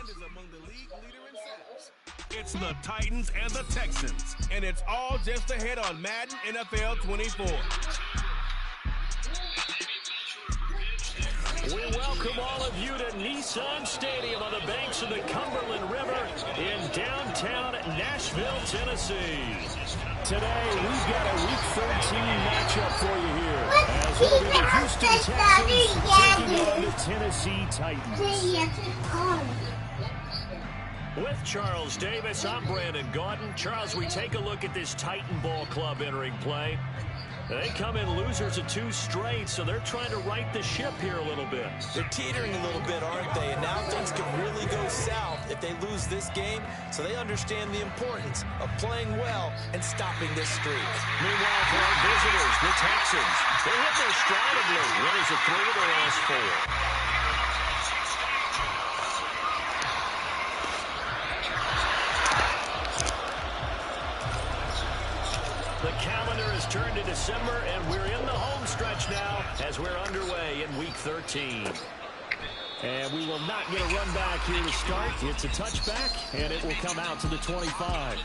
and is among the league leader in sacks. It's the Titans and the Texans, and it's all just ahead on Madden NFL 24. We welcome all of you to Nissan Stadium on the banks of the Cumberland River in downtown Nashville, Tennessee. Today, we've got a Week 13 matchup for you here, as it'll be the Houston Texans taking on the Tennessee Titans. With Charles Davis, I'm Brandon Gaudin. Charles, we take a look at this Titan Ball Club entering play. They come in losers of 2 straight, so they're trying to right the ship here a little bit. They're teetering a little bit, aren't they? And now things can really go south if they lose this game, so they understand the importance of playing well and stopping this streak. Meanwhile, for our visitors, the Texans, they hit their stride of late. Winners of 3 of their last 4. The calendar has turned to December, and we're in the home stretch now as we're underway in Week 13. And we will not get a run back here to start. It's a touchback, and it will come out to the 25.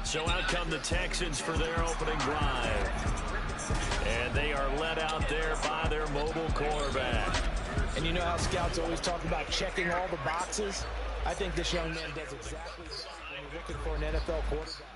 So out come the Texans for their opening drive. And they are led out there by their mobile quarterback. And you know how scouts always talk about checking all the boxes? I think this young man does exactly that when you're looking for an NFL quarterback.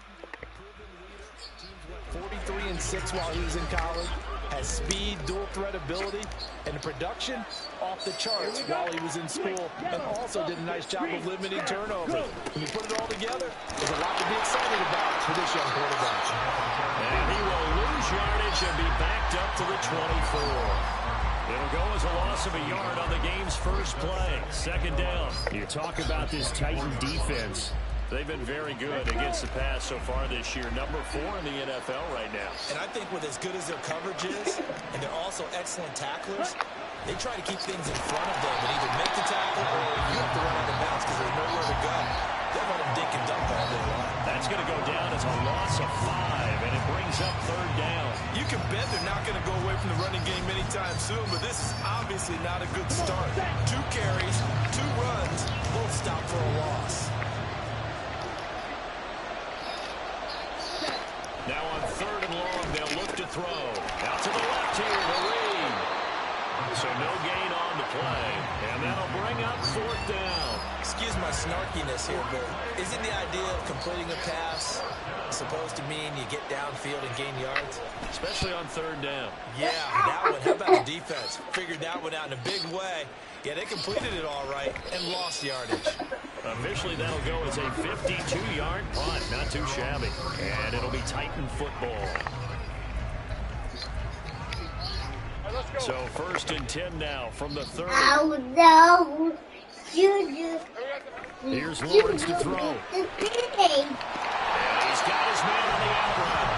43-6 while he was in college, has speed, dual threat ability, and the production off the charts while he was in school, and also did a nice job of limiting turnovers. When you put it all together, there's a lot to be excited about for this young quarterback. And he will lose yardage and be backed up to the 24. It'll go as a loss of a yard on the game's first play. Second down. You talk about this Titan defense. They've been very good against the pass so far this year. Number 4 in the NFL right now. And I think with as good as their coverage is, and they're also excellent tacklers, they try to keep things in front of them and either make the tackle or you have to run out of bounds because there's nowhere to go. They'll let them dink and dunk all day long. That's going to go down as a loss of 5, and it brings up 3rd down. You can bet they're not going to go away from the running game anytime soon, but this is obviously not a good start. 2 carries, 2 runs, both stop for a loss. Now on 3rd and long, they'll look to throw. Out to the left here, the read. So no gain on the play, and that'll bring up 4th down. Excuse my snarkiness here, but isn't the idea of completing a pass supposed to mean you get downfield and gain yards? Especially on 3rd down. Yeah, that one. How about the defense? Figured that one out in a big way. Yeah, they completed it all right and lost yardage. Officially, that'll go as a 52-yard punt. Not too shabby. And it'll be Titan football. So 1st and 10 now from the 30. Oh, no. Here's Lawrence to throw. And he's got his man on the out route.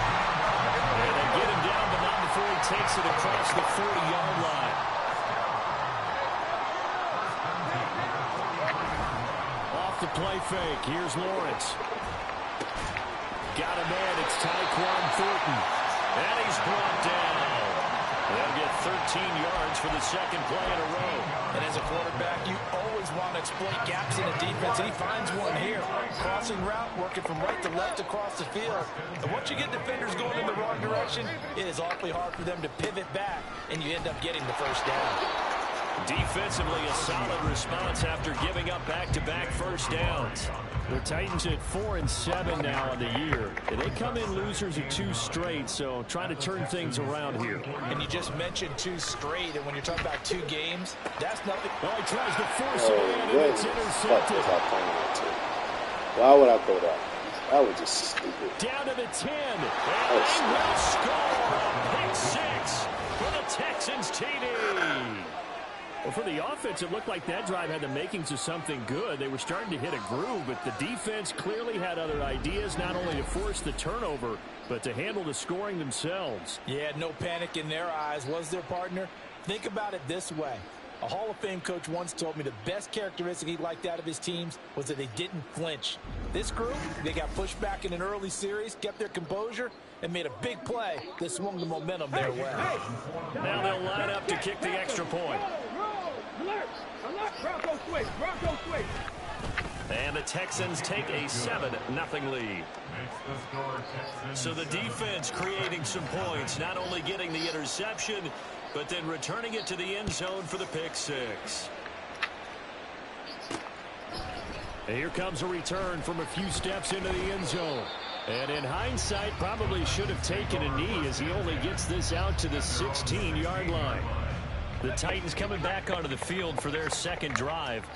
And they get him down, but not before he takes it across the 40-yard line. Off the play fake. Here's Lawrence. Got him in. It's Tyquan Thornton. And he's brought down. They'll get 13 yards for the 2nd play in a row. And as a quarterback, you always want to exploit gaps in the defense, and he finds one here. Crossing route, working from right to left across the field. And once you get defenders going in the wrong direction, it is awfully hard for them to pivot back, and you end up getting the 1st down. Defensively, a solid response after giving up back-to-back 1st downs. The Titans at 4-7 now on the year. And they come in losers of 2 straight, so trying to turn things around here. And you just mentioned 2 straight, and when you're talking about 2 games, that's nothing. Well, he tries to force it in, and it's intercepted. Why would I throw that? That was just stupid. Down to the 10. And they will score. Pick 6 for the Texans TD. Well, for the offense, it looked like that drive had the makings of something good. They were starting to hit a groove, but the defense clearly had other ideas, not only to force the turnover, but to handle the scoring themselves. Yeah, no panic in their eyes, was there, partner? Think about it this way. A Hall of Fame coach once told me the best characteristic he liked out of his teams was that they didn't flinch. This group, they got pushed back in an early series, kept their composure, and made a big play that swung the momentum their way. Now they'll line up to kick the extra point. And the Texans take a 7-0 lead. So the defense creating some points, not only getting the interception, but then returning it to the end zone for the pick six. And here comes a return from a few steps into the end zone. And in hindsight, probably should have taken a knee as he only gets this out to the 16-yard line. The Titans coming back onto the field for their second drive.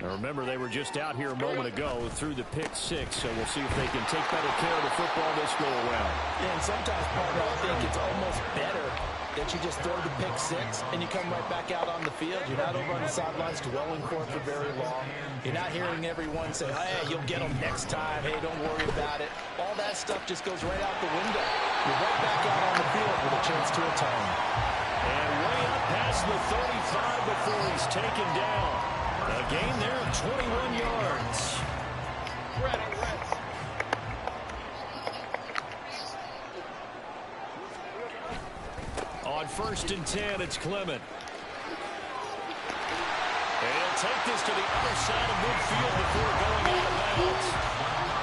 Now remember, they were just out here a moment ago through the pick six, so we'll see if they can take better care of the football this go around. Yeah, and sometimes, partner, I think it's almost better that you just throw the pick six and you come right back out on the field. You're not over on the sidelines dwelling for it for very long. You're not hearing everyone say, hey, you'll get them next time. Hey, don't worry about it. All that stuff just goes right out the window. You're right back out on the field with a chance to atone. And way up past the 35 before he's taken down. A gain there of 21 yards. On 1st and 10, it's Clement. And he'll take this to the other side of midfield before going out of bounds.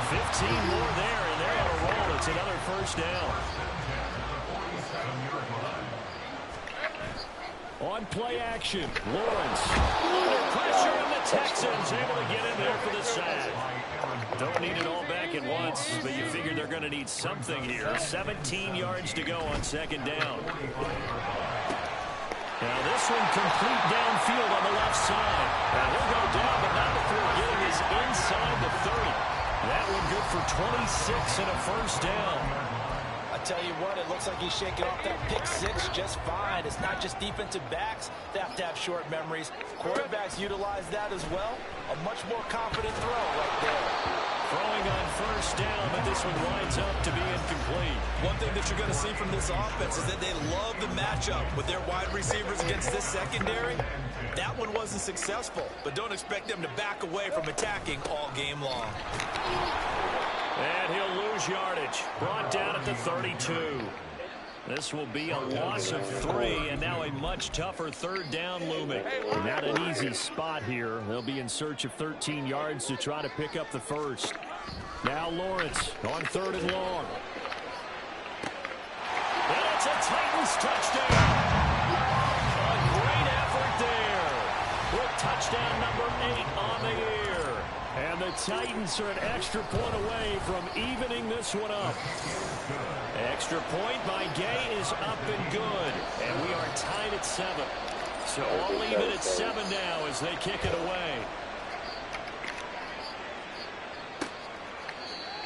15 more there, and they're on a roll. It's another first down. On play action, Lawrence. Pressure, and the Texans able to get in there for the sack. Don't need it all back at once, but you figure they're going to need something here. 17 yards to go on 2nd down. Now this one complete downfield on the left side. Now he'll go down, but not before getting his inside the 30. That one good for 26 and a first down. I tell you what, it looks like he's shaking off that pick six just fine. It's not just defensive backs that have to have short memories. Quarterbacks utilize that as well. A much more confident throw right there. Throwing on 1st down, but this one winds up to be incomplete. One thing that you're going to see from this offense is that they love the matchup with their wide receivers against this secondary. That one wasn't successful, but don't expect them to back away from attacking all game long. And he'll lose yardage. Brought down at the 32. This will be a loss of 3, and now a much tougher 3rd down looming. Not an easy spot here. They'll be in search of 13 yards to try to pick up the first. Now Lawrence on 3rd and long. And it's a Titans touchdown. A great effort there. With touchdown number 8 on the year. And the Titans are an extra point away from evening this one up. Extra point by Gay is up and good. And we are tied at 7. So all even at 7 now as they kick it away.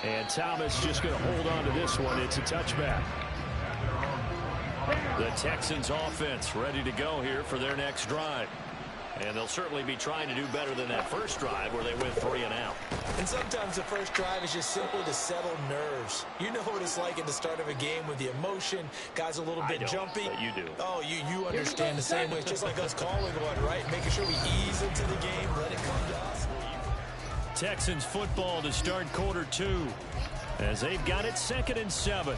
And Thomas just going to hold on to this one. It's a touchback. The Texans offense ready to go here for their next drive. And they'll certainly be trying to do better than that first drive where they went 3 and out. And sometimes the first drive is just simply to settle nerves. You know what it's like at the start of a game with the emotion. Guys a little bit jumpy. But you do. Oh, you understand the same way. It's just like us calling one, right? Making sure we ease into the game, let it come to us. Texans football to start quarter 2 as they've got it 2nd and 7.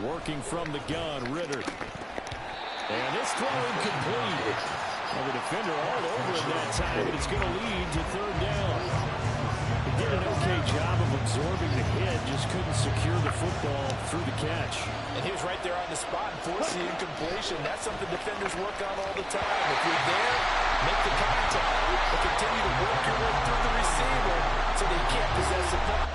Working from the gun, Ritter. And this throw incomplete. Well, the defender all over it that time, but it's going to lead to 3rd down. He did an okay job of absorbing the hit, just couldn't secure the football through the catch. And he was right there on the spot and forced the incompletion. That's something defenders work on all the time. If you're there, make the contact, but continue to work your way through the receiver so they can't possess the ball.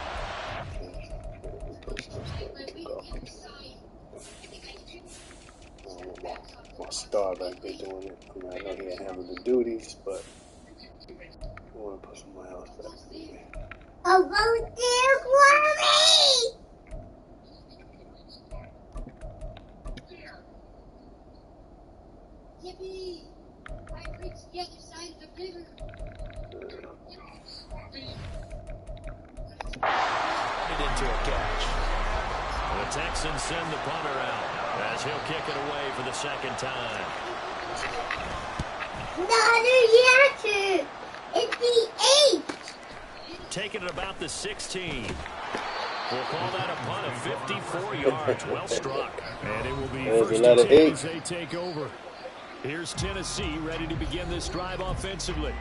My star back there doing it. I mean, I know he handled the duties, but I want to put someone else back there. Oh, go there for me! Yippee! I reached the other side of the river. Into a catch. The Texans send the punter out as he'll kick it away for the 2nd time. Another reaction! It's the 8! Taking it about the 16. We'll call that a punt of 54 yards. Well struck. And it will be There's first another and 10 eight. as they take over. Here's Tennessee ready to begin this drive offensively.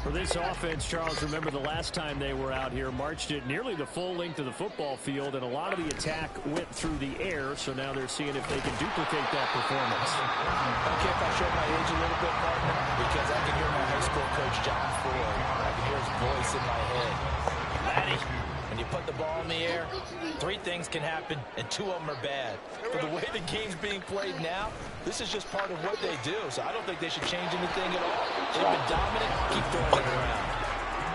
For this offense, Charles, remember the last time they were out here, marched it nearly the full length of the football field, and a lot of the attack went through the air, so now they're seeing if they can duplicate that performance. Okay, if I show my age a little bit, partner, because I can hear my high school coach, John Ford. I can hear his voice in my head. Laddie, when you put the ball in the air, 3 things can happen, and 2 of them are bad. For the way the game's being played now, this is just part of what they do, so I don't think they should change anything at all. They've been dominant. Keep throwing it around.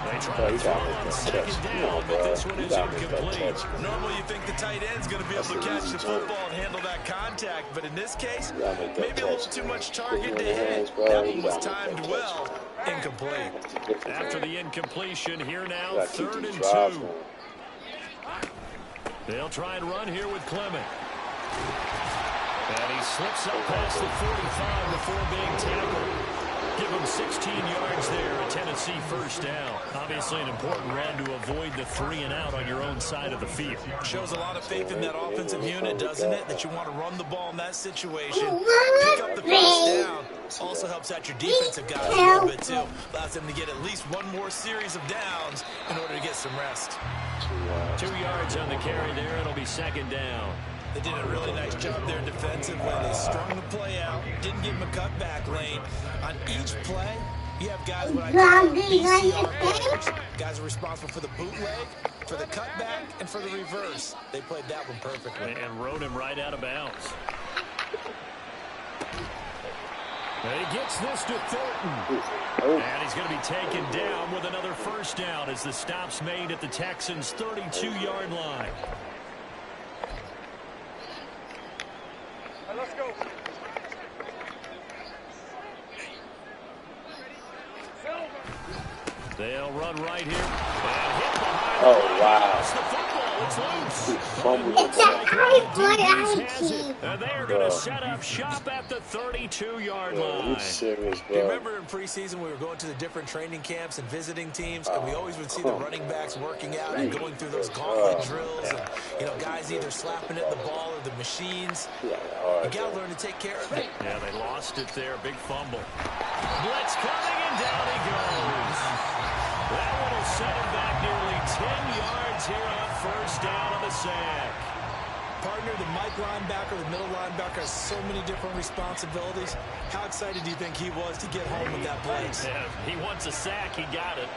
They try to throw on second down, but this one is incomplete. Normally you think the tight end's going to be able to catch the football and handle that contact, but in this case, maybe a little too much target to hit. That one was timed well. Incomplete. After the incompletion, here now, 3rd and 2. They'll try and run here with Clement. And he slips up past the 45 before being tackled. Give him 16 yards there, a Tennessee first down. Obviously an important run to avoid the 3 and out on your own side of the field. Shows a lot of faith in that offensive unit, doesn't it? That you want to run the ball in that situation. Pick up the first down. Also helps out your defensive guys a little bit, too. Allows them to get at least one more series of downs in order to get some rest. 2 yards on the carry there. It'll be 2nd down. They did a really nice job there defensively. They strung the play out, didn't give him a cutback lane. On each play, you have guys what I call BCR players. Guys are responsible for the bootleg, for the cutback, and for the reverse. They played that one perfectly. And rode him right out of bounds. And he gets this to Thornton. And he's going to be taken down with another first down as the stop's made at the Texans' 32-yard line. Let's go. They'll run right here. And hit behind. Oh, wow. It's the football. It's loose. It's a high blood attitude. And they're going to set up shop at the 32-yard line. You serious, You bro? remember in preseason we were going to the different training camps and visiting teams, and we always would see the running backs working out and going through those gauntlet drills, and guys either slapping at the ball or the machines. You got to learn to take care of it. Yeah, they lost it there. Big fumble. Blitz coming, and down he goes. That one will set him back nearly 10 yards here on first down on the sack. Partner, the Mike linebacker, the middle linebacker has so many different responsibilities. How excited do you think he was to get home with that blitz? Yeah, he wants a sack. He got it.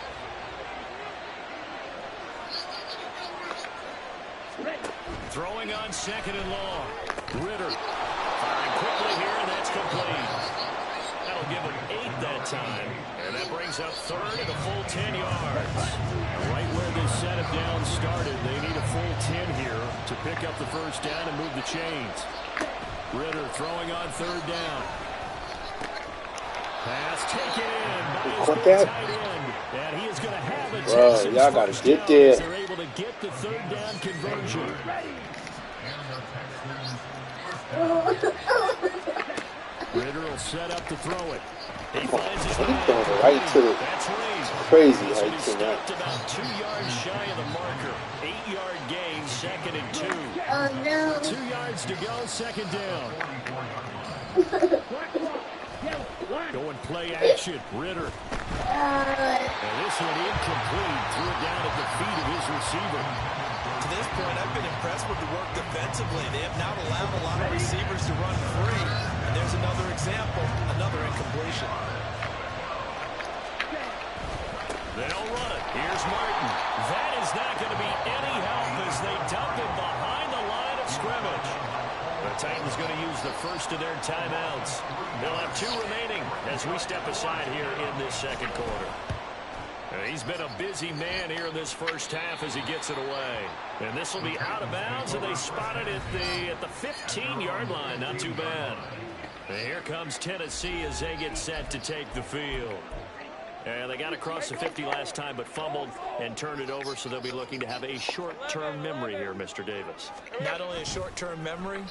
Throwing on 2nd and long. Ritter firing quickly here, and that's complete. That'll give him 8 that time. And that brings up 3rd and a full 10 yards. Right where this set of downs started, they need a full 10 here to pick up the first down and move the chains. Ritter throwing on 3rd down. Pass taken in by his tight end. And he is going to have a Texans y'all got to first get down there. as they're able to get the 3rd down conversion. Ritter will set up to throw it. He finds his He's throwing it right to the That's raised. crazy This one height is to that. stopped about 2 yards shy of the marker. 8-yard gain, 2nd and 2. Oh no. 2 yards to go, 2nd down. Going play action, Ritter. And this one incomplete. Threw it down at the feet of his receiver. To this point, I've been impressed with the work defensively. They have not allowed a lot of receivers to run free. And there's another example, another incompletion. They'll run it. Here's Martin. That is not going to be any help as they dump it behind the line of scrimmage. The Titans going to use the first of their timeouts. They'll have 2 remaining as we step aside here in this 2nd quarter. He's been a busy man here in this first half as he gets it away. And this will be out of bounds, and they spot it at the 15-yard line. Not too bad. And here comes Tennessee as they get set to take the field. And they got across the 50 last time, but fumbled and turned it over, so they'll be looking to have a short-term memory here, Mr. Davis. Not only a short-term memory,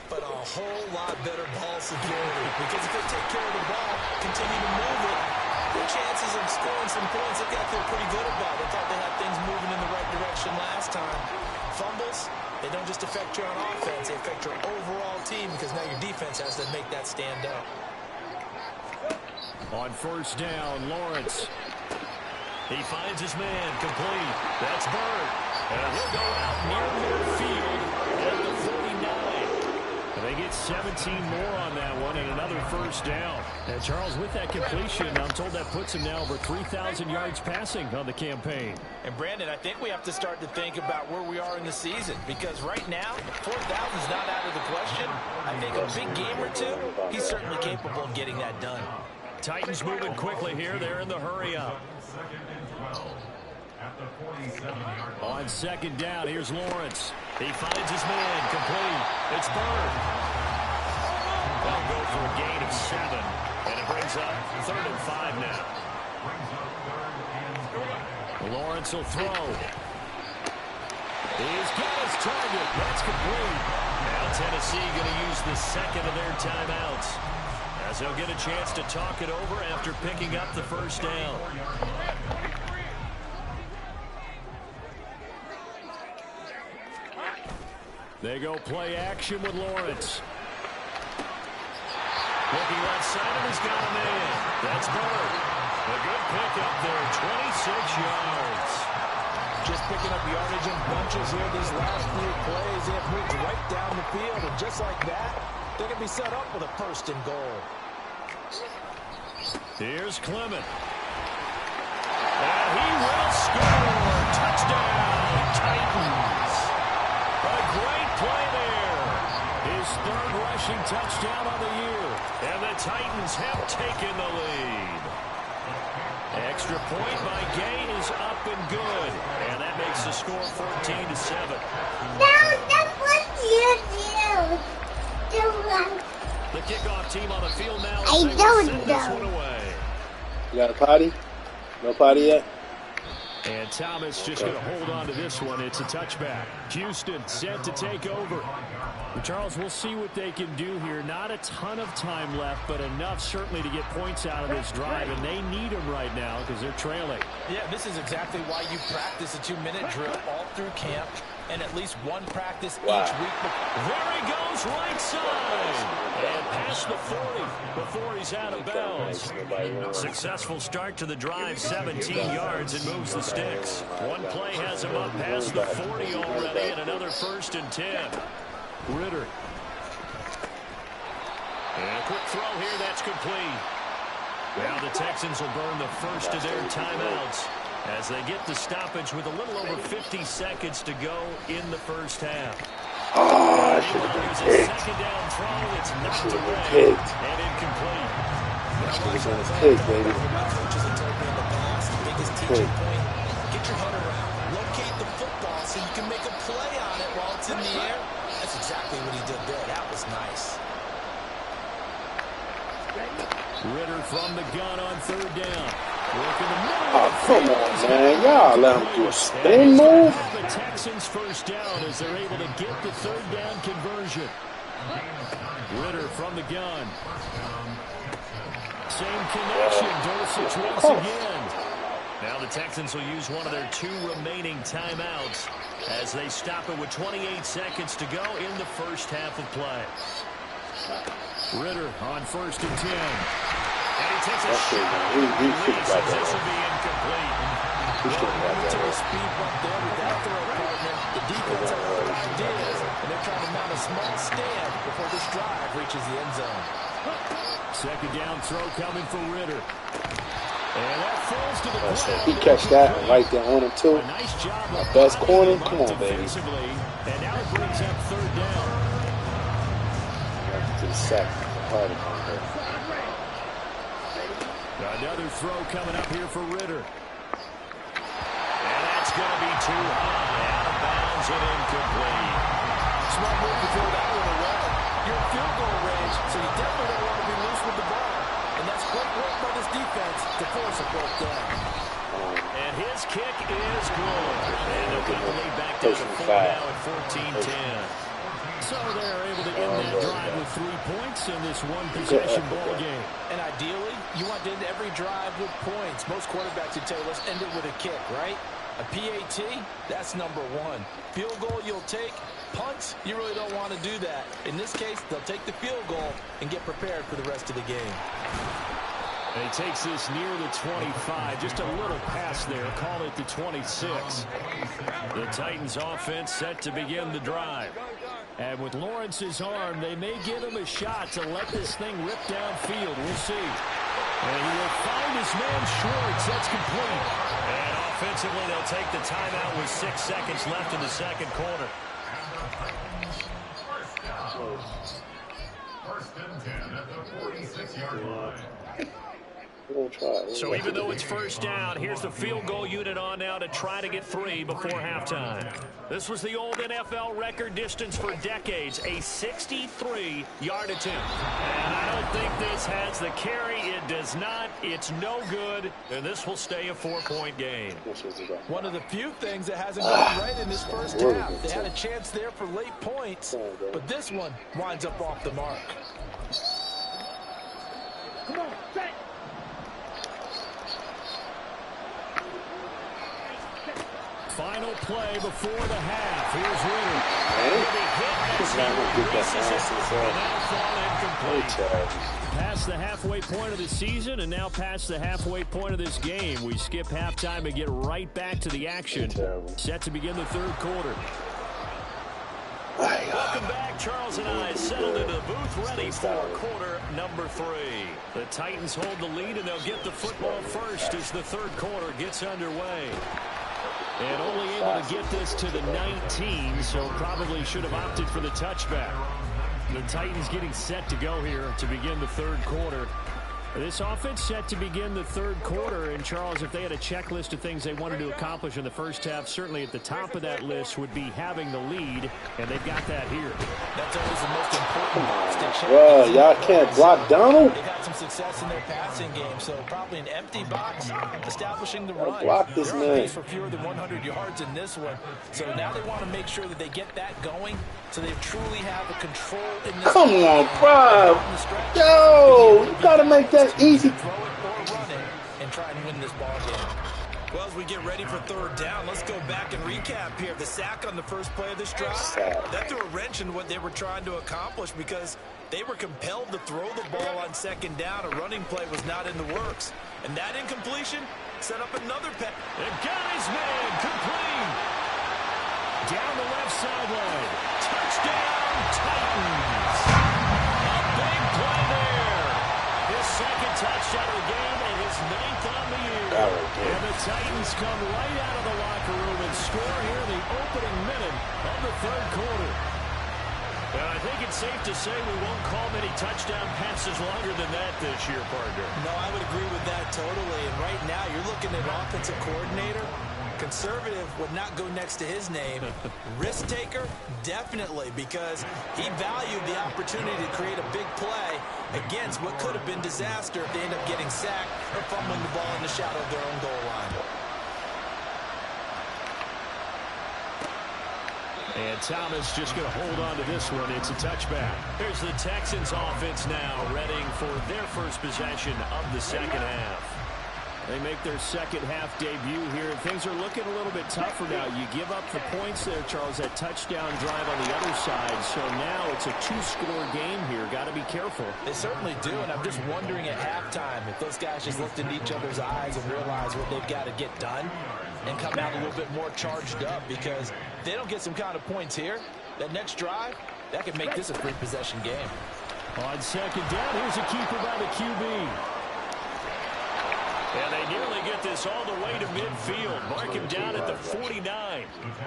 but a whole lot better ball security. Because if they take care of the ball, continue to move it, their chances of scoring some points, they've got to feel pretty good about it. They thought they had things moving in the right direction last time. fumbles, they don't just affect you on offense, they affect your overall team because now your defense has to make that stand up. On first down, Lawrence. He finds his man, complete. That's Bird. And he'll go out near midfield at the 49. And they get 17 more on that one and another first down. And Charles, with that completion, I'm told that puts him now over 3,000 yards passing on the campaign. And Brandon, I think we have to start to think about where we are in the season because right now, 4,000 is not out of the question. I think a big game or two, he's certainly capable of getting that done. Titans moving quickly here. They're in the hurry up. On second down, here's Lawrence. He finds his man, complete. It's Bird. They'll go for a gain of 7, and it brings up 3rd and 5 now. Lawrence will throw. He's got his target. That's complete. Now Tennessee going to use the second of their timeouts, as they'll get a chance to talk it over after picking up the first down. They go play action with Lawrence. Looking left side, and he's got a man. That's Bird. A good pickup there, 26 yards. Just picking up yardage in bunches here these last few plays. They have moved right down the field, and just like that, they're going to be set up with a 1st and goal. Here's Clement. And he will score. Touchdown, Titans. A great play there. His 3rd rushing touchdown on the year. And the Titans have taken the lead. Extra point by Gay is up and good. And that makes the score 14-7. No, that's what you do. The kickoff team on the field now. I don't know. You got a potty? No potty yet? And Thomas just going to hold on to this one. It's a touchback. Houston set to take over. Charles, we'll see what they can do here. Not a ton of time left, but enough certainly to get points out of this drive, and they need them right now because they're trailing. Yeah, this is exactly why you practice a 2-minute drill all through camp and at least one practice each week. There he goes, right side. And past the 40 before he's out of bounds. Successful start to the drive, 17 yards, and moves the sticks. One play has him up past the 40 already, and another 1st and 10. Ritter. And a quick throw here, that's complete. Now the Texans will burn the first of their timeouts as they get the stoppage with a little over 50 seconds to go in the first half. Oh, I should have been picked. Second down throw, it's knocked Should have away been picked. and incomplete. Should have been picked, baby. Picked. Get your head around. Locate the football so you can make a play on it while it's in the air. That's exactly what he did there. That was nice. Ritter from the gun on 3rd down. Oh, come on, man. Y'all let him do a spin move? The Texans first down as they're able to get the 3rd down conversion. Ritter from the gun. Same connection. Dulcich once again. Now the Texans will use one of their 2 remaining timeouts as they stop it with 28 seconds to go in the first half of play. Ritter on 1st and 10. And he takes a shot. He should have got This will that. be incomplete. He should have got To a that. speed bump there with that throw partner. The defense has other ideas, and they're trying to mount a small stand before this drive reaches the end zone. Second down throw coming for Ritter. And that falls to the So ground. if he catch that right there on him, too. A nice job of best corner? blocking Come on, baby. defensively. And now it brings up 3rd down. To the sack. Hard on her. Another throw coming up here for Ritter. And that's going to be too high. Out of bounds and incomplete. Smart move to throw that one away. You're in field goal range, so you definitely don't want to be loose with the ball. And that's great work by this defense to force a fourth down. And his kick is good. And they'll get the lead back down to 4 now at 14-10. So they're able to end that drive with 3 points in this one-possession ball game. And ideally, you want to end every drive with points. Most quarterbacks would tell you, let's end it with a kick, right? A PAT, that's number one. Field goal you'll take. Punts, you really don't want to do that. In this case, they'll take the field goal and get prepared for the rest of the game. And he takes this near the 25. Just a little pass there. Call it the 26. The Titans offense set to begin the drive. And with Lawrence's arm, they may give him a shot to let this thing rip downfield. We'll see. And he will find his man Schwartz. That's complete. And offensively, they'll take the timeout with 6 seconds left in the second quarter. First and 10 at the 46-yard line. So even though it's first down, here's the field goal unit on now to try to get 3 before halftime. This was the old NFL record distance for decades, a 63-yard attempt. And I don't think this has the carry. It does not. It's no good. And this will stay a 4-point game. One of the few things that hasn't gone right in this first half. They had a chance there for late points, but this one winds up off the mark. Come on, set. Final play before the half. Here's Ritter. Past the halfway point of the season and now past the halfway point of this game. We skip halftime and get right back to the action. Set to begin the third quarter. Welcome back. Charles and I settled into the booth ready for quarter number 3. The Titans hold the lead and they'll get the football first as the third quarter gets underway. And only able to get this to the 19, so probably should have opted for the touchback. The Titans getting set to go here to begin the third quarter. This offense set to begin the third quarter. And, Charles, if they had a checklist of things they wanted to accomplish in the first half, certainly at the top of that list would be having the lead, and they've got that here. That's always the most important box to check. Well, y'all can't block Donald. They've had some success in their passing game, so probably an empty box establishing the run. Block this They're on man. pace for fewer than 100 yards in this one. So now they want to make sure that they get that going so they truly have a control in this. Come on, bro. Yo, you got to make that easy. Throw it or run it and try and win this ball game. Well, as we get ready for third down, let's go back and recap here. The sack on the first play of this drive, that threw a wrench in what they were trying to accomplish because they were compelled to throw the ball on second down. A running play was not in the works. And that incompletion set up another pass. And got his man complete. Down the left sideline. Touchdown, Titans. A big play there. His second touchdown of the game and his 9th on the year. And the Titans come right out of the locker room and score here in the opening minute of the third quarter. And I think it's safe to say we won't call many touchdown passes longer than that this year, partner. No, I would agree with that totally. And right now, you're looking at offensive coordinator. Conservative would not go next to his name. Risk taker, definitely, because he valued the opportunity to create a big play against what could have been disaster if they end up getting sacked or fumbling the ball in the shadow of their own goal line. And Thomas just going to hold on to this one. It's a touchback. Here's the Texans offense now, readying for their first possession of the second half. They make their second half debut here, and things are looking a little bit tougher now. You give up the points there, Charles, that touchdown drive on the other side. So now it's a 2-score game here. Got to be careful. They certainly do, and I'm just wondering at halftime if those guys just looked into each other's eyes and realized what they've got to get done and come out a little bit more charged up, because if they don't get some kind of points here, that next drive, that could make this a 3-possession game. On second down, here's a keeper by the QB. And they nearly get this all the way to midfield. Mark him down at the 49.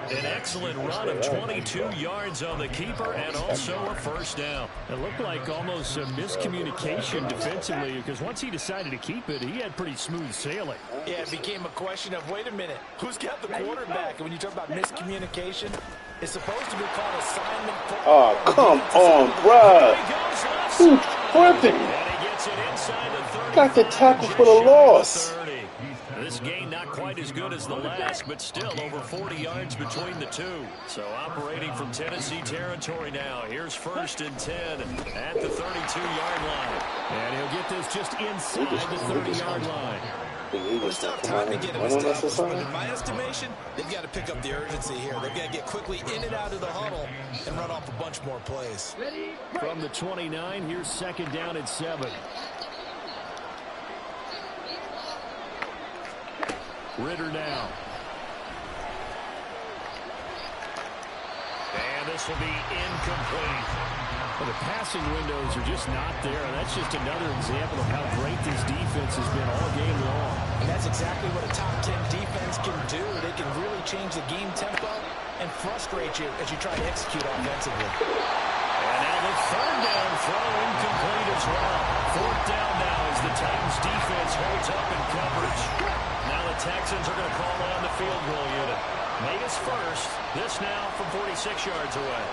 An excellent run of 22 yards on the keeper and also a first down. It looked like almost a miscommunication defensively, because once he decided to keep it, he had pretty smooth sailing. Yeah, it became a question of, wait a minute, who's got the quarterback? And when you talk about miscommunication, it's supposed to be called assignment. Oh, come on, bruh. Who's tripping? And he gets it inside the 30. Got the tackle for the loss. This game not quite as good as the last, but still over 40 yards between the two. So operating from Tennessee territory now. Here's 1st and 10 at the 32-yard line. And he'll get this just inside the 30-yard line. Think he It's just tough gonna come time to out get and him run on us or established, but something? in my estimation, they've got to pick up the urgency here. They've got to get quickly in and out of the huddle and run off a bunch more plays. From the 29, here's second down and 7. Ritter now. And this will be incomplete. Well, the passing windows are just not there. And that's just another example of how great this defense has been all game long. And that's exactly what a top 10 defense can do. They can really change the game tempo and frustrate you as you try to execute offensively. And now the third down throw incomplete as well. Fourth down now as the Titans defense holds up in coverage. Now the Texans are going to call on the field goal unit. Made us first. This now from 46 yards away.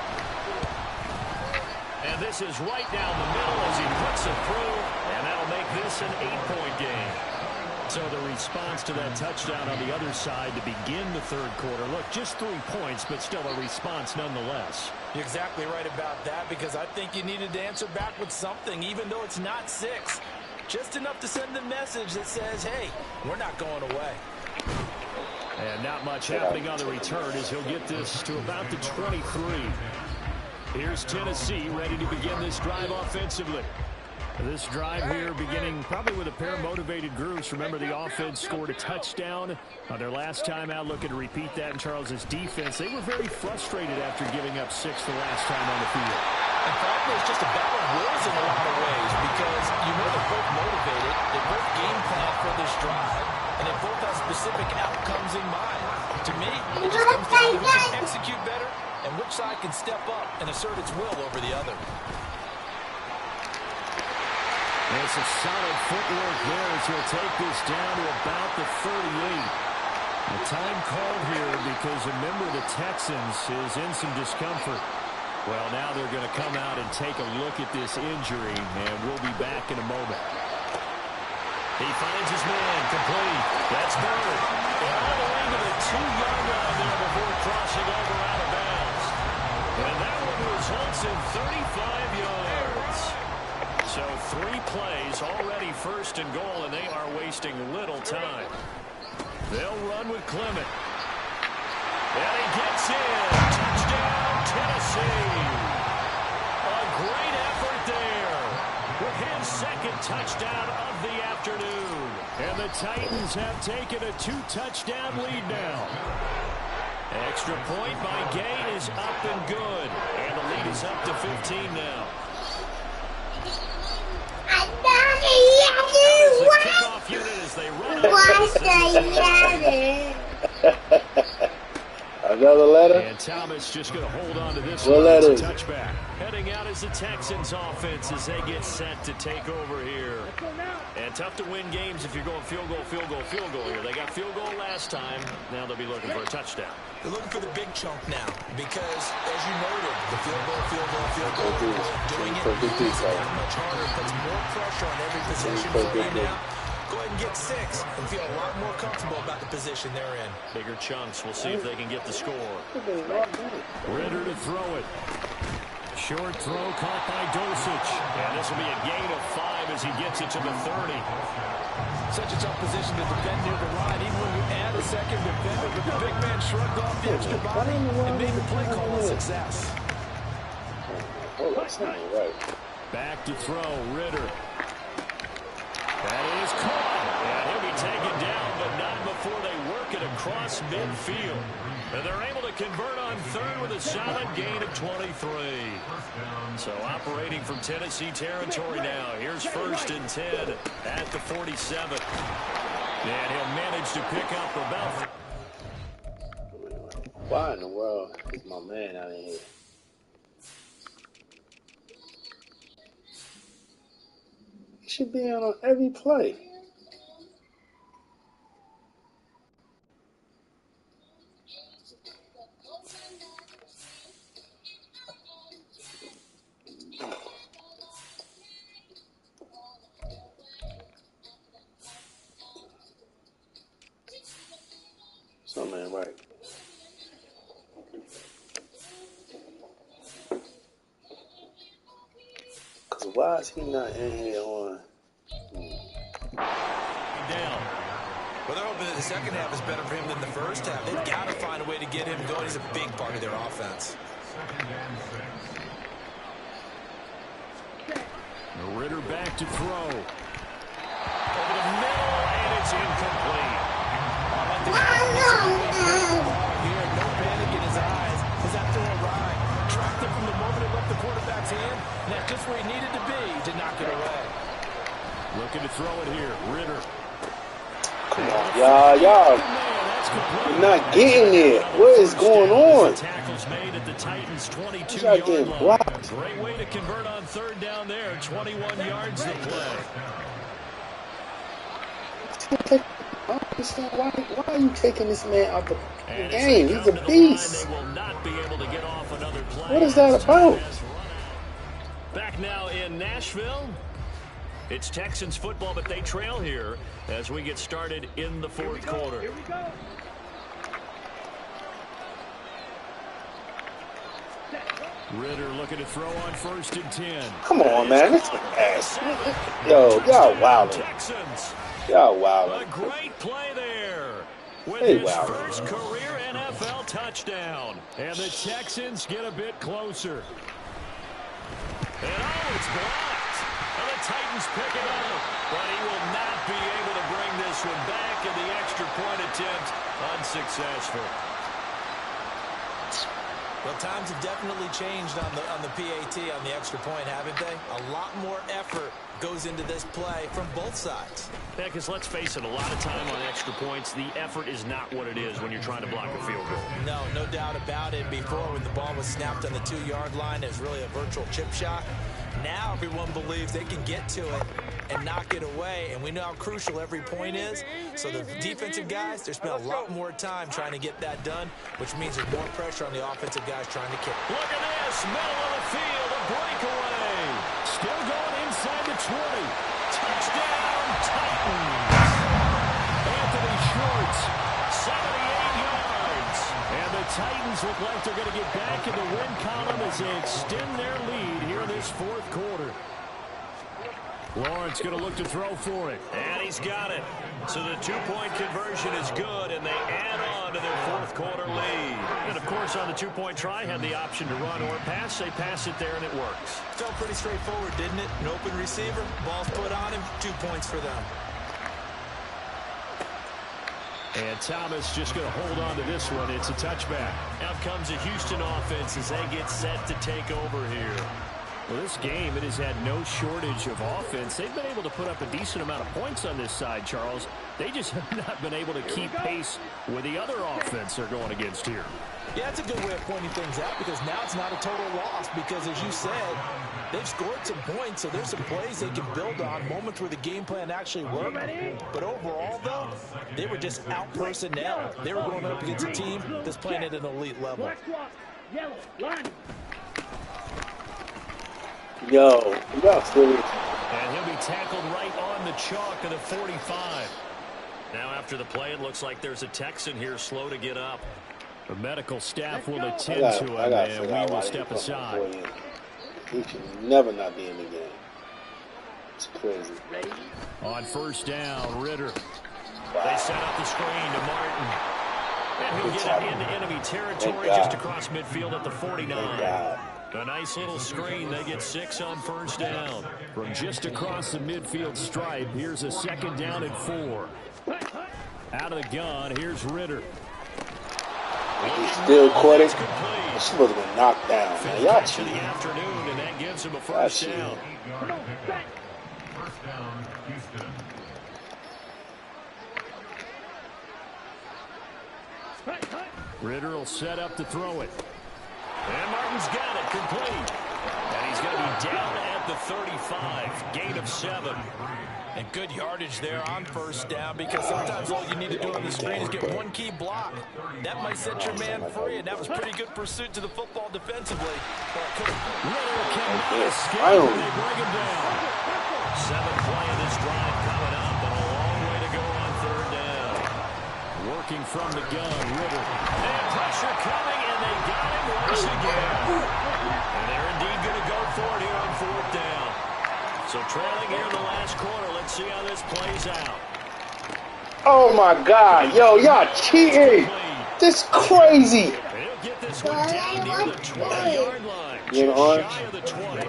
And this is right down the middle as he puts it through. And that'll make this an 8-point game. So the response to that touchdown on the other side to begin the third quarter. Look, just 3 points, but still a response nonetheless. You're exactly right about that, because I think you needed to answer back with something, even though it's not 6. Just enough to send a message that says, hey, we're not going away. And not much happening on the return as he'll get this to about the 23. Here's Tennessee ready to begin this drive offensively. This drive here beginning probably with a pair of motivated groups. Remember, the offense scored a touchdown on their last time out, looking to repeat that in Charles's defense. They were very frustrated after giving up 6 the last time on the field. In fact, it's just a battle of wills in a lot of ways, because you know they're both motivated, they both game plan for this drive, and they both have specific outcomes in mind. To me, it just comes down to who can execute better and which side can step up and assert its will over the other. It's a solid footwork there as he'll take this down to about the 38. The time called here because a member of the Texans is in some discomfort. Well, now they're going to come out and take a look at this injury, and we'll be back in a moment. He finds his man, complete. That's Bird. And all the way to the 2-yard line there before crossing over out of bounds. And that one results in 35 yards. So 3 plays, already first and goal, and they are wasting little time. They'll run with Clement. And he gets in. Touchdown, Tennessee. A great effort there with his second touchdown of the afternoon. And the Titans have taken a 2-touchdown lead now. Extra point by Gay is up and good. And the lead is up to 15 now. Kickoff unit as they run Another letter. And Thomas just going to hold on to this one. It's a touchback. Heading out is the Texans offense as they get set to take over here. And tough to win games if you're going field goal, field goal, field goal here. They got field goal last time. Now they'll be looking for a touchdown. They're looking for the big chunk now because, as you noted, the field goal, doing it is that much harder. It puts more pressure on every possession for you now. Go ahead and get 6 and feel a lot more comfortable about the position they're in. Bigger chunks. We'll see if they can get the score. Ritter to throw it. Short throw caught by Dosich. And this will be a gain of 5 as he gets it to the 30. Such a tough position to defend near the line, even when you add a second defender. But the big man shrugged off the extra body and made the play call a success. Back to throw, Ritter. That is caught. And he'll be taken down, but not before they work it across midfield. And they're able to convert on third with a solid gain of 23. So operating from Tennessee territory now. Here's 1st and 10 at the 47. And he'll manage to pick up about... Why in the world is my man out of here? He should be on every play. Something ain't right. Cause why is he not in here on? Down. Well, they're hoping that the second half is better for him than the first half. They've got to find a way to get him going. He's a big part of their offense. Ritter back to throw. Over the middle, and it's incomplete. Here, no panic in his eyes. Is that throw right? Tracked it from the moment it left the quarterback's hand, and that's just where he needed to be to knock it away. Looking to throw it here. Ritter. Come on, y'all not getting it. What is going on? Tackles made at the Titans' 22 Y'all getting blocked. Great way to convert on third down there. 21 yards to play. I don't understand why are you taking this man out the game? He's a beast. They will not be able to get off another play. What is that about? Back now in Nashville. It's Texans football, but they trail here as we get started in the fourth quarter. Here we go. Ritter looking to throw on 1st and 10. Come on, man. This is ass. Yo, y'all wildin'. Y'all wildin'. A great play there with Hey, his wow. first career NFL touchdown. And the Texans get a bit closer. And it's blocked. And the Titans pick it up. But he will not be able to bring this one back, and the extra point attempt unsuccessful. Well, times have definitely changed on the PAT, on the extra point, haven't they? A lot more effort goes into this play from both sides. Yeah, because let's face it, a lot of time on extra points, the effort is not what it is when you're trying to block a field goal. No doubt about it. Before, when the ball was snapped on the 2-yard line, it was really a virtual chip shot. Now everyone believes they can get to it and knock it away, and we know how crucial every point is. So the defensive guys, they spend a lot more time trying to get that done, which means there's more pressure on the offensive guys trying to kick. Look at this, middle of the field, a breakaway. Still going inside the 20. Touchdown, Titans. Anthony Schwartz, 78 yards. And the Titans look like they're going to get back in the win column as they extend their lead here in this fourth quarter. Lawrence going to look to throw for it. And he's got it. So the 2-point conversion is good, and they add on to their fourth quarter lead. And, of course, on the 2-point try, had the option to run or pass. They pass it there, and it works. Felt pretty straightforward, didn't it? An open receiver, ball's put on him, 2 points for them. And Thomas just going to hold on to this one. It's a touchback. Out comes the Houston offense as they get set to take over here. Well, this game, it has had no shortage of offense. They've been able to put up a decent amount of points on this side, Charles. They just have not been able to keep pace with the other offense they're going against here. Yeah, that's a good way of pointing things out, because now it's not a total loss, because as you said, they've scored some points, so there's some plays they can build on, moments where the game plan actually worked. But overall, though, they were just out-personnel. They were going up against a team that's playing at an elite level. Yo, y'all silly. And he'll be tackled right on the chalk of the 45. Now after the play, it looks like there's a Texan here slow to get up. The medical staff will attend to him, and we will step aside. He should never not be in the game. It's crazy. On 1st down, Ritter. They set up the screen to Martin. And he'll get it into enemy territory just across midfield at the 49. A nice little screen. They get 6 on 1st down. From just across the midfield stripe, here's a 2nd down and 4. Out of the gun, here's Ritter. He's still caught it. He's supposed to be knocked down. Man, y'all cheating. The afternoon, and that gives him a 1st down. 1st down, Houston. Ritter will set up to throw it. And Martin's got it, complete. And he's going to be down at the 35, gain of 7. And good yardage there on 1st down, because sometimes all you need to do on the screen is get one key block. That might set your man free, and that was pretty good pursuit to the football defensively. Ritter cannot escape, and they bring him down. 7th play of this drive coming up, and a long way to go on 3rd down. Working from the gun, Ritter. And pressure coming, and they got him once again. And they're indeed going to go for it here on 4th down. So trailing here in the last quarter, let's see how this plays out. Oh my God, yo, y'all cheating. This crazy. He'll get this one down near the 20-yard line. You know Just shy of the 20.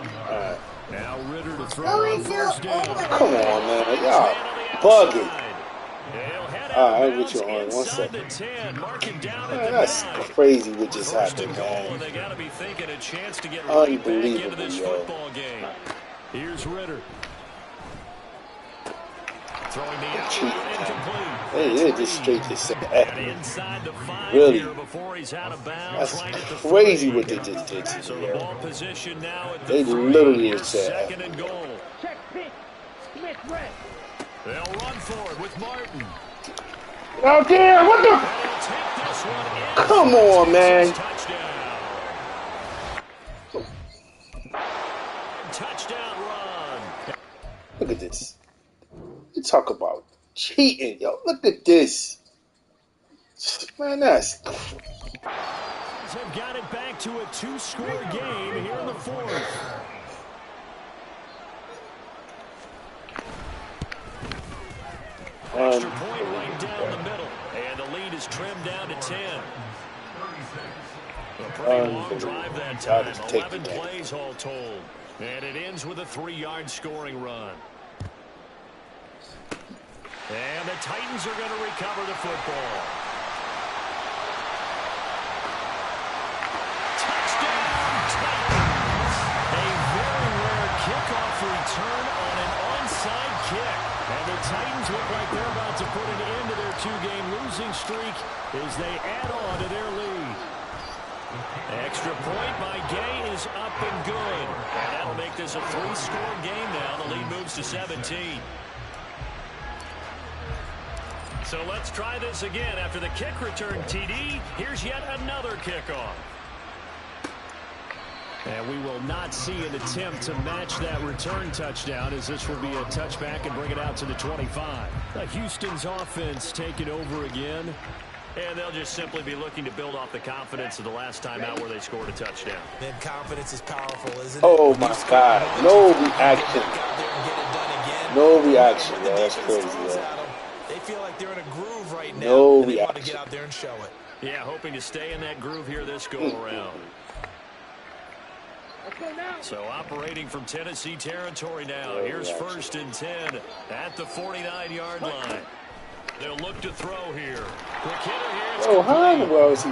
Now Ritter to throw Go on into first down. Come on, man. Y'all bugging. Alright, with you on 1 second. Man, that's crazy what just happened, man. They got to be thinking a chance to get right back into this football game. Here's Ritter. Throwing the out incomplete. They just straight to say Inside the 5 really? here before he's out of bounds. That's Right at the crazy 40. what they just did to So me, the yo. ball position now at the They 3. literally Here's just said second and goal. They'll run for it with Martin. Oh damn, what the? Come on, man. Touchdown run. Look at this. You talk about cheating, yo. Look at this. Man, that's... Have got it back to a 2-score game here in the 4th. Extra point right down the middle. And the lead is trimmed down to 10. A pretty long drive that time. 11 plays all told. And it ends with a 3-yard scoring run. And the Titans are going to recover the football. Touchdown, Titans! A very rare kickoff return on an onside kick. And the Titans look like they're about to put an end to their 2-game losing streak as they add on to their lead. Extra point by Gay is up and good. And that'll make this a 3-score game now. The lead moves to 17. So let's try this again. After the kick return TD, here's yet another kickoff. And we will not see an attempt to match that return touchdown, as this will be a touchback and bring it out to the 25. Houston's offense taking over again. And they'll just simply be looking to build off the confidence of the last time out where they scored a touchdown. Man, confidence is powerful, isn't it? Oh my God. No reaction. No reaction, yo. That's crazy, yo. They feel like they're in a groove right now. No and they want to reaction. get out there and show it. Yeah, hoping to stay in that groove here this go-around. So operating from Tennessee territory now. Here's 1st and 10 at the 49-yard line. They'll look to throw here. Oh, how in the world is he?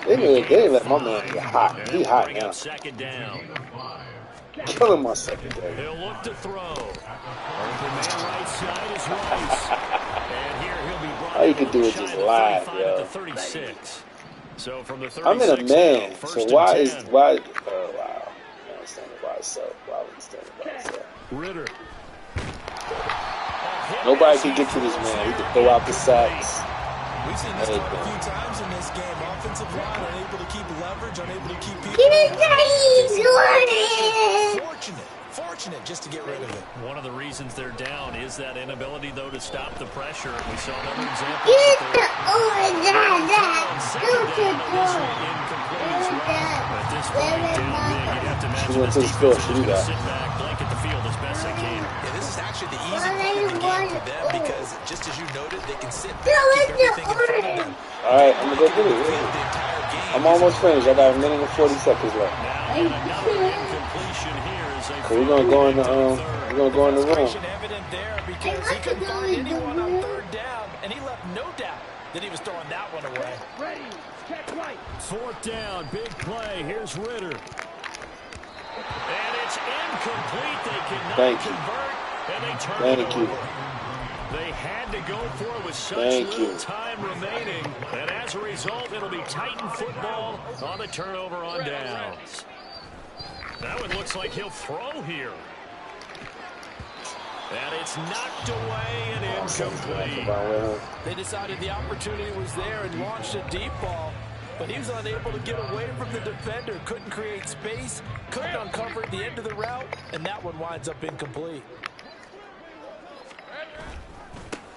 They didn't let my man get hot. He hot now. Second down. Killing my secondary. He'll look to throw. Open man right side is Rice. And here he'll be brought All you can do is just lie, at yo. the 36. So from the 36, I'm in a man, so why is oh wow? I understand why it's so. Ritter. Nobody can get to this man. He can throw out the sacks. We've seen this a few times in this game. Offensive line unable to keep leverage, unable to keep people. Give it to Fortunate just to get rid of it. One of the reasons they're down is that inability, though, to stop the pressure. We saw another example. Get the At this point, down big, you'd have to She imagine went to this the field. defense She is knew going to that. sit back, blanket the field as best they can. Yeah, this is actually the easy part of the game for them because, just as you noted, they can sit back, keep everything in front of them. All right, I'm gonna go get it. I'm almost finished. I got a minute and 40 seconds left. So we're gonna go in the room. Evident there because he couldn't find anyone on 3rd down, and he left no doubt that he was throwing that one away. Ready, check right. 4th down, big play. Here's Ritter. And it's incomplete. They cannot convert, and they turn it over. They had to go for it with such little time remaining, and as a result, it'll be Titan football on the turnover on downs. That one looks like he'll throw here. And it's knocked away and incomplete. They decided the opportunity was there and launched a deep ball, but he was unable to get away from the defender, couldn't create space, couldn't uncover the end of the route, and that one winds up incomplete.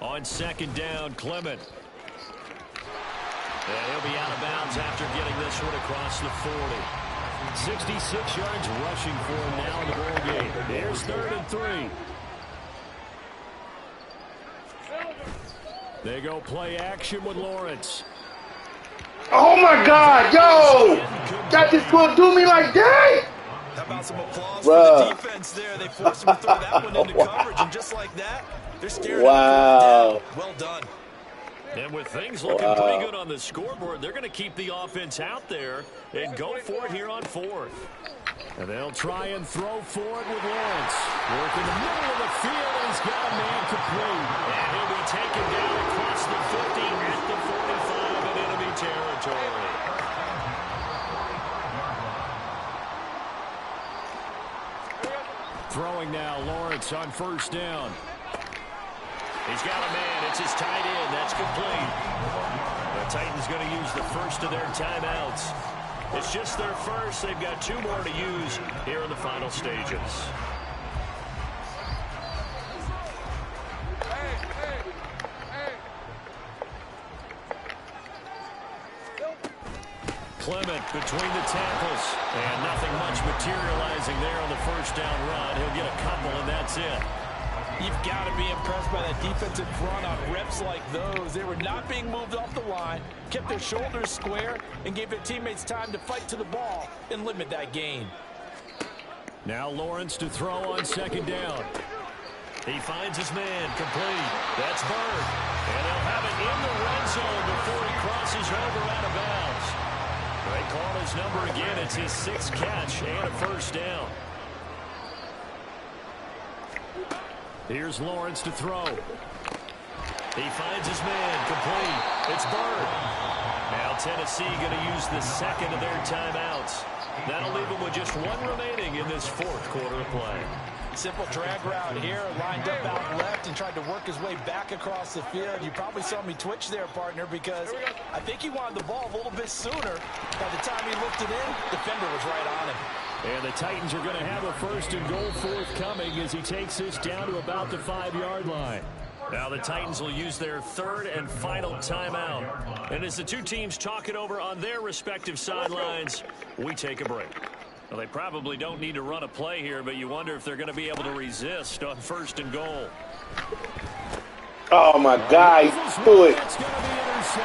On 2nd down, Clement. And he'll be out of bounds after getting this one across the 40. 66 yards rushing for him now in the ball game. Here's 3rd and 3. They go play action with Lawrence. Oh my God, yo! That just gonna do me like that? How about some applause for the defense there? They forced him to throw that one into coverage, and just like that, they're staring at him down. Well done. And with things looking pretty good on the scoreboard, they're going to keep the offense out there and go for it here on fourth. And they'll try and throw for it with Lawrence. Work in the middle of the field, and he's got a man complete. And he'll be taken down across the 50 at the 45 in enemy territory. Throwing now, Lawrence on first down. He's got a man. It's his tight end. That's complete. The Titans going to use the first of their timeouts. It's just their first. They've got 2 more to use here in the final stages. Clement between the tackles. And nothing much materializing there on the first down run. He'll get a couple, and that's it. You've got to be impressed by that defensive front on reps like those. They were not being moved off the line, kept their shoulders square, and gave their teammates time to fight to the ball and limit that gain. Now Lawrence to throw on second down. He finds his man, complete. That's Bird. And they'll have it in the red zone before he crosses over out of bounds. They call his number again. It's his 6th catch and a first down. Here's Lawrence to throw. He finds his man, complete. It's Bird. Now Tennessee going to use the second of their timeouts. That'll leave them with just 1 remaining in this 4th quarter of play. Simple drag route here, lined up out left and tried to work his way back across the field. You probably saw me twitch there, partner, because I think he wanted the ball a little bit sooner. By the time he looked it in, defender was right on him. And the Titans are going to have a 1st and goal forthcoming as he takes this down to about the 5-yard line. Now the Titans will use their 3rd and final timeout. And as the 2 teams talk it over on their respective sidelines, we take a break. Well, they probably don't need to run a play here, but you wonder if they're going to be able to resist on 1st and goal. Oh my God, he threw it.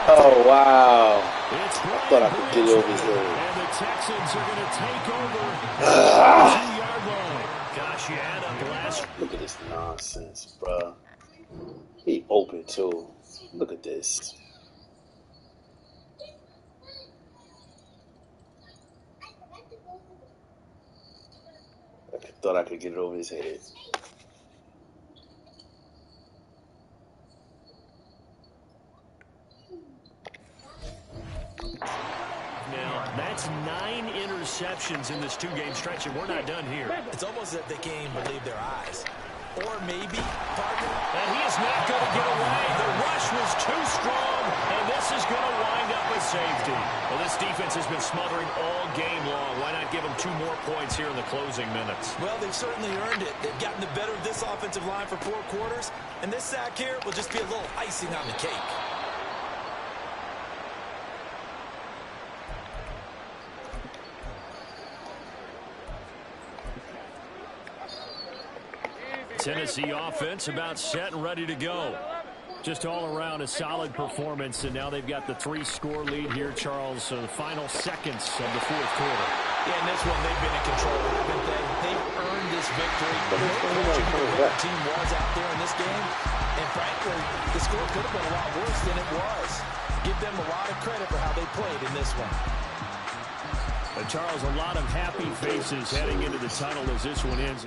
Oh wow. I thought I could get it over his head. And the Texans are going to take over the 2-yard line. Gosh, you had up last. Look at this nonsense, bro. He open too. Look at this. I thought I could get it over his head. Now, that's 9 interceptions in this 2-game stretch, and we're not done here. It's almost as if they can't even believe their eyes. Or maybe, partner. And he is not going to get away. The rush was too strong, and this is going to wind up with safety. Well, this defense has been smothering all game long. Why not give them 2 more points here in the closing minutes? Well, they've certainly earned it. They've gotten the better of this offensive line for 4 quarters, and this sack here will just be a little icing on the cake. Tennessee offense about set and ready to go. Just all around a solid performance, and now they've got the 3-score lead here, Charles. So the final seconds of the 4th quarter. Yeah, in this one, they've been in control, haven't they? They've earned this victory. The team was out there in this game, and frankly, the score could have been a lot worse than it was. Give them a lot of credit for how they played in this one. Charles, a lot of happy faces heading into the tunnel as this one ends.